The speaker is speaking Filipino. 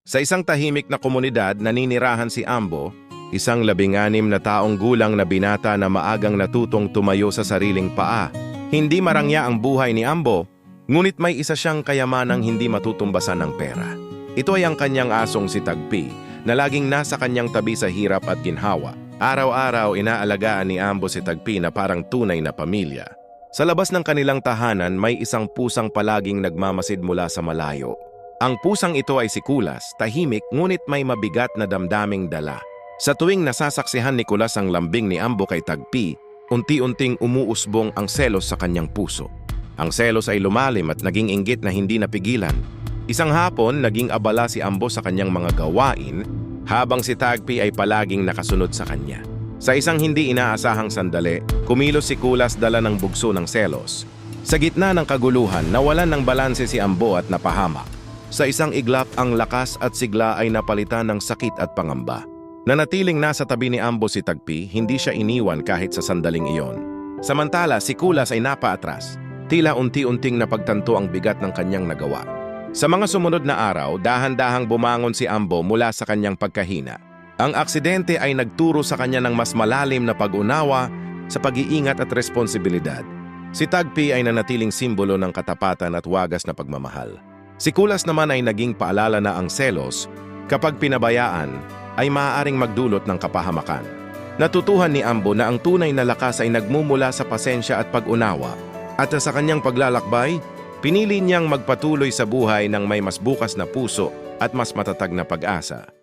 Sa isang tahimik na komunidad, naninirahan si Ambo, isang 16 na taong gulang na binata na maagang natutong tumayo sa sariling paa. Hindi marangya ang buhay ni Ambo, ngunit may isa siyang kayamanang hindi matutumbasan ng pera. Ito ay ang kanyang asong si Tagpi, na laging nasa kanyang tabi sa hirap at ginhawa. Araw-araw inaalagaan ni Ambo si Tagpi na parang tunay na pamilya. Sa labas ng kanilang tahanan, may isang pusang palaging nagmamasid mula sa malayo. Ang pusang ito ay si Kulas, tahimik ngunit may mabigat na damdaming dala. Sa tuwing nasasaksihan ni Kulas ang lambing ni Ambo kay Tagpi, unti-unting umuusbong ang selos sa kanyang puso. Ang selos ay lumalim at naging inggit na hindi napigilan. Isang hapon, naging abala si Ambo sa kanyang mga gawain, habang si Tagpi ay palaging nakasunod sa kanya. Sa isang hindi inaasahang sandali, kumilos si Kulas dala ng bugso ng selos. Sa gitna ng kaguluhan, nawalan ng balanse si Ambo at napahamak. Sa isang iglap, ang lakas at sigla ay napalitan ng sakit at pangamba. Nanatiling nasa tabi ni Ambo si Tagpi, hindi siya iniwan kahit sa sandaling iyon. Samantala, si Kulas ay napaatras. Tila unti-unting napagtanto ang bigat ng kanyang nagawa. Sa mga sumunod na araw, dahan-dahang bumangon si Ambo mula sa kanyang pagkahina. Ang aksidente ay nagturo sa kanya ng mas malalim na pag-unawa sa pag-iingat at responsibilidad. Si Tagpi ay nanatiling simbolo ng katapatan at wagas na pagmamahal. Si Kulas naman ay naging paalala na ang selos, kapag pinabayaan, ay maaaring magdulot ng kapahamakan. Natutuhan ni Ambo na ang tunay na lakas ay nagmumula sa pasensya at pag-unawa, at sa kanyang paglalakbay, pinili niyang magpatuloy sa buhay ng may mas bukas na puso at mas matatag na pag-asa.